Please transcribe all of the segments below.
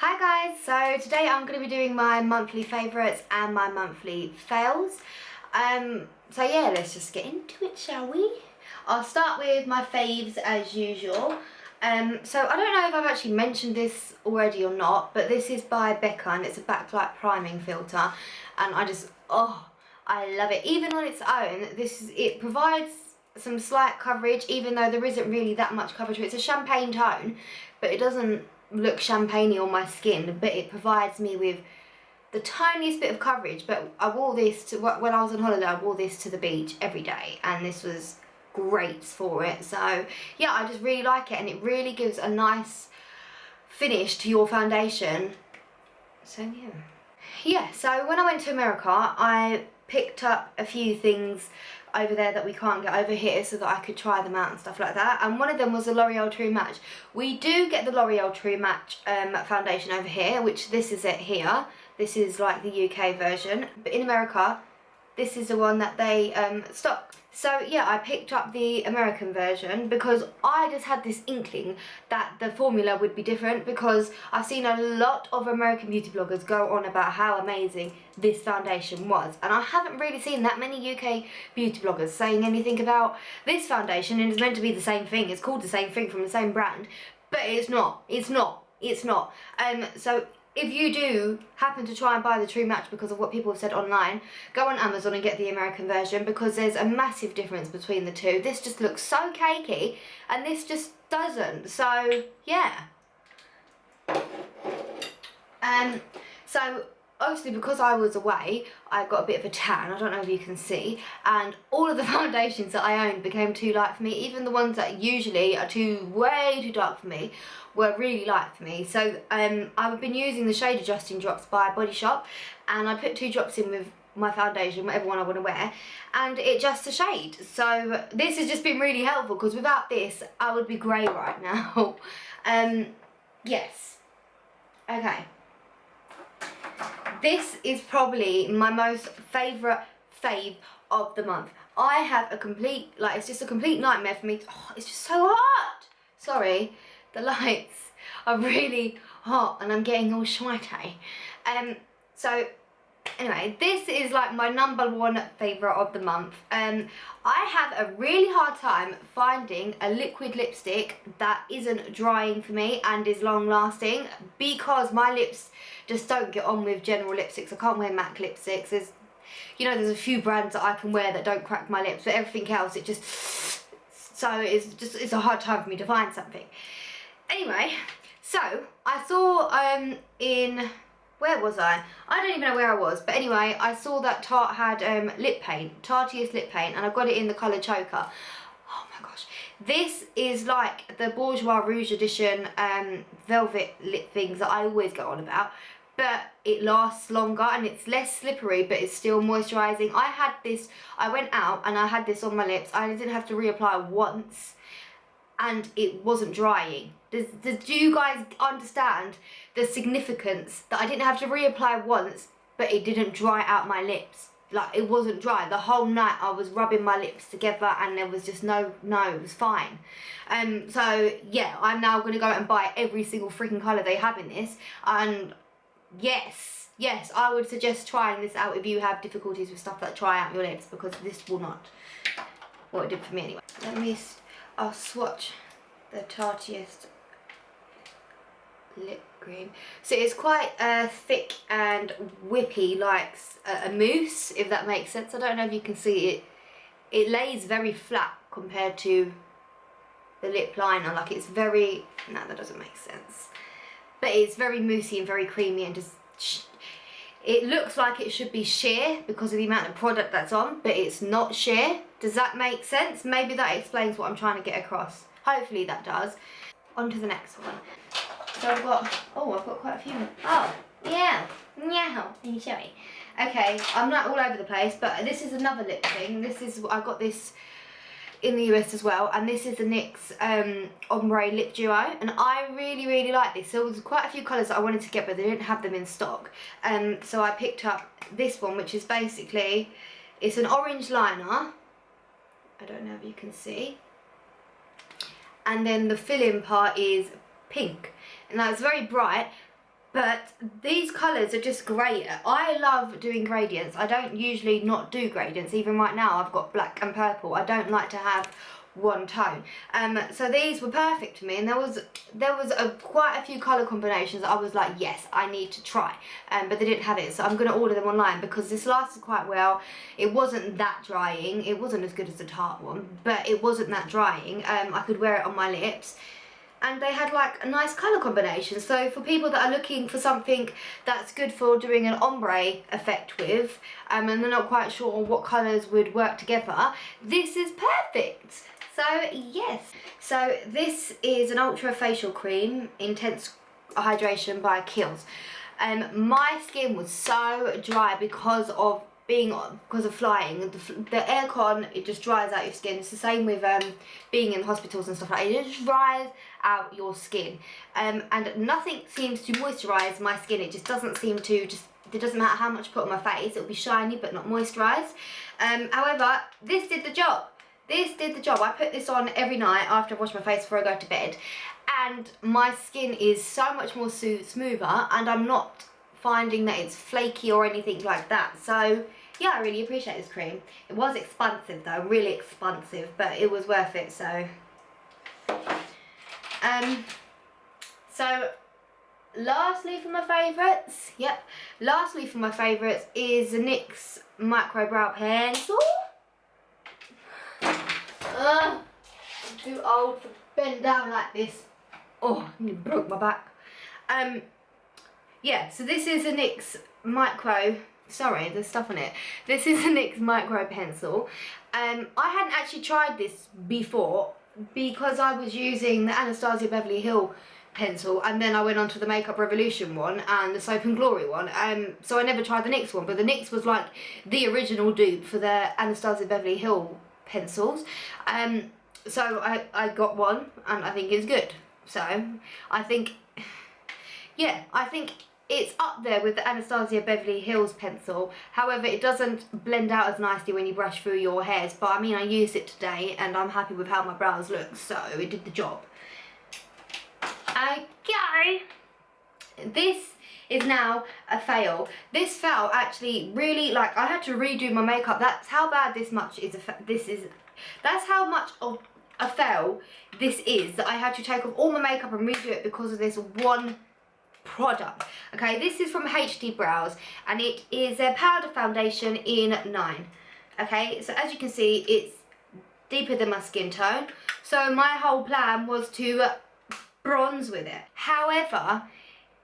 Hi guys, so today I'm going to be doing my monthly favourites and my monthly fails. So yeah, let's just get into it, shall we? I'll start with my faves as usual. So I don't know if I've actually mentioned this already or not, but this is by Becca and it's a backlight priming filter, and I love it. Even on its own, it provides some slight coverage, even though there isn't really that much coverage. It's a champagne tone, but it doesn't look champagne-y on my skin, but it provides me with the tiniest bit of coverage. But I wore this to when I was on holiday. I wore this to the beach every day, and this was great for it. So yeah, I just really like it, and it really gives a nice finish to your foundation. So yeah, so when I went to America, I picked up a few things over there that we can't get over here, so that I could try them out and stuff like that. And one of them was the L'Oreal True Match. We do get the L'Oreal True Match foundation over here, which this is it here. This is like the UK version, but in America this is the one that they stock. So yeah, I picked up the American version because I just had this inkling that the formula would be different, because I've seen a lot of American beauty bloggers go on about how amazing this foundation was, and I haven't really seen that many UK beauty bloggers saying anything about this foundation. And it's meant to be the same thing, it's called the same thing from the same brand, but it's not. So if you do happen to try and buy the True Match because of what people have said online, go on Amazon and get the American version, because there's a massive difference between the two. This just looks so cakey and this just doesn't. So yeah. So obviously, because I was away, I got a bit of a tan, I don't know if you can see, and all of the foundations that I owned became too light for me. Even the ones that usually are way too dark for me were really light for me. So I've been using the shade adjusting drops by Bodyshop, and I put 2 drops in with my foundation, whatever one I want to wear, and it adjusts the shade. So this has just been really helpful, because without this I would be grey right now. Yes. Okay. This is probably my most favourite fave of the month. I have a complete, it's just a complete nightmare for me. Oh, it's just so hot. Sorry, the lights are really hot and I'm getting all sweaty. So anyway, this is like my #1 favourite of the month. I have a really hard time finding a liquid lipstick that isn't drying for me and is long lasting, because my lips just don't get on with general lipsticks. I can't wear MAC lipsticks. There's a few brands that I can wear that don't crack my lips, but everything else, it's a hard time for me to find something. Anyway, so I saw where was I? I don't even know where I was, but anyway, I saw that Tarte had lip paint, Tartiest lip paint, and I got it in the colour Choker. Oh my gosh. This is like the Bourjois Rouge Edition velvet lip things that I always go on about, but it lasts longer and it's less slippery, but it's still moisturising. I went out and I had this on my lips. I didn't have to reapply once, and it wasn't drying. Do you guys understand the significance that I didn't have to reapply once, but it didn't dry out my lips? Like, it wasn't dry. The whole night I was rubbing my lips together and there was just no, it was fine. So yeah, I'm now going to go out and buy every single freaking colour they have in this. And yes, I would suggest trying this out if you have difficulties with stuff that dry out your lips, because this will not. Well, it did for me anyway. I'll swatch the Tartiest lip cream. So it's quite thick and whippy, like a mousse, if that makes sense. I don't know if you can see it. It lays very flat compared to the lip liner. Like, it's very, no, that doesn't make sense. But it's very moussey and very creamy, and just, it looks like it should be sheer because of the amount of product that's on, but it's not sheer. Does that make sense? Maybe that explains what I'm trying to get across. Hopefully that does. On to the next one. So I've got quite a few. Oh, yeah. Let me show you. Okay, I'm not all over the place, but this is another lip thing. I got this in the US as well, and this is the NYX Ombre Lip Duo, and I really like this. So there was quite a few colours that I wanted to get, but they didn't have them in stock. So I picked up this one, which is basically, it's an orange liner. I don't know if you can see. And then the fill-in part is pink. Now it's very bright, But these colours are just great. I love doing gradients. I don't usually not do gradients. Even right now I've got black and purple. I don't like to have one tone. So these were perfect for me, and there was quite a few colour combinations that I was like, yes, I need to try, but they didn't have it, so I'm going to order them online because this lasted quite well. It wasn't that drying. It wasn't as good as the Tarte one, but it wasn't that drying. I could wear it on my lips. And they had like a nice colour combination. So for people that are looking for something that's good for doing an ombre effect with, and they're not quite sure what colours would work together, this is perfect. So yes. So this is an ultra facial cream, intense hydration by Kiels. My skin was so dry because of flying. The aircon, it just dries out your skin. It's the same with being in hospitals and stuff like that. It just dries out your skin, and nothing seems to moisturize my skin. It just doesn't seem to, it doesn't matter how much I put on my face, it'll be shiny but not moisturized. However, this did the job. This did the job. I put this on every night after I wash my face before I go to bed, and my skin is so much more smoother, and I'm not finding that it's flaky or anything like that. So yeah, I really appreciate this cream. It was expensive though, really expensive, but it was worth it. So lastly for my favourites, lastly for my favourites is the NYX Micro Brow Pencil. I'm too old to bend down like this. Oh, you broke my back. Yeah, so this is a NYX Micro, sorry, there's stuff on it. This is a NYX Micro Pencil. I hadn't actually tried this before because I was using the Anastasia Beverly Hills pencil, and then I went on to the Makeup Revolution one and the Soap and Glory one. So I never tried the NYX one, but the NYX was like the original dupe for the Anastasia Beverly Hills pencils. So I got one, and I think it's good. So I think, yeah, I think it's up there with the Anastasia Beverly Hills pencil. However, it doesn't blend out as nicely when you brush through your hairs. But I mean, I used it today and I'm happy with how my brows look, so it did the job. Okay, this is now a fail. This fail actually really, like, I had to redo my makeup. That's how bad that's how much of a fail this is, that I had to take off all my makeup and redo it because of this one product. Okay, this is from HD Brows, and it is a powder foundation in 9. Okay, so as you can see, it's deeper than my skin tone, so my whole plan was to bronze with it. However,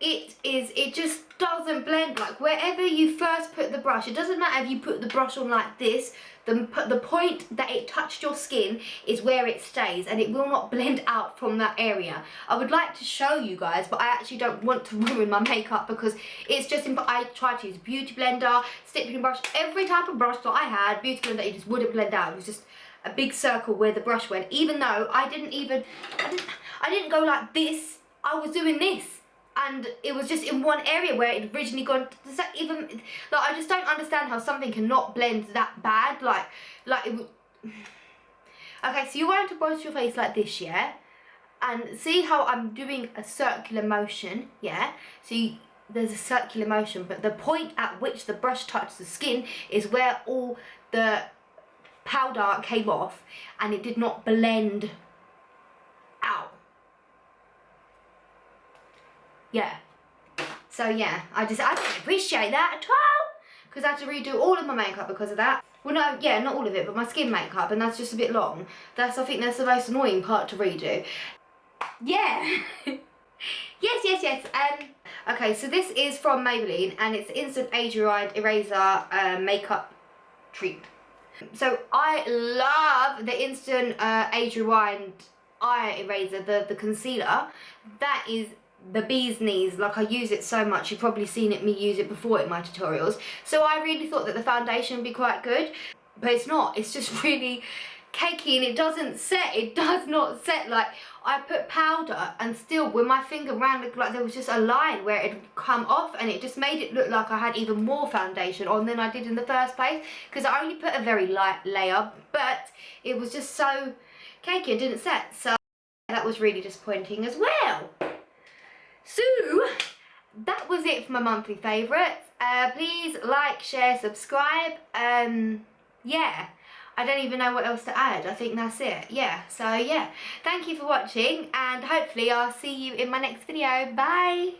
it just doesn't blend. Like, wherever you first put the brush, it doesn't matter if you put the brush on like this, the point that it touched your skin is where it stays, and it will not blend out from that area. I would like to show you guys, but I actually don't want to ruin my makeup because it's just, I tried to use beauty blender, stippling brush, every type of brush that I had, beauty blender, it just wouldn't blend out. It was just a big circle where the brush went, even though I didn't go like this, I was doing this. And it was just in one area where it had originally gone. Does that even, like, I just don't understand how something cannot blend that bad. Like it would. Okay, so you're going to brush your face like this, yeah? And see how I'm doing a circular motion, yeah? So there's a circular motion, but the point at which the brush touched the skin is where all the powder came off, and it did not blend out. Yeah, so yeah, I didn't appreciate that at all, because I had to redo all of my makeup because of that. Well, no, yeah, not all of it, but my skin makeup, and that's just a bit long. I think that's the most annoying part to redo. Yeah. yes. Okay, so this is from Maybelline, and it's Instant Age Rewind Eraser Makeup Treat. So I love the Instant Age Rewind Eye Eraser, the concealer. That is the bee's knees. Like, I use it so much. You've probably seen me use it before in my tutorials. So I really thought that the foundation would be quite good, but it's not. It's just really cakey, and it doesn't set. It does not set. Like, I put powder, and still when my finger ran, like there was just a line where it had come off, and it just made it look like I had even more foundation on than I did in the first place, because I only put a very light layer, but it was just so cakey and didn't set. So that was really disappointing as well. So that was it for my monthly favourites. Please like, share, subscribe. Yeah, I don't even know what else to add. I think that's it. Yeah, so yeah, thank you for watching, and hopefully I'll see you in my next video. Bye.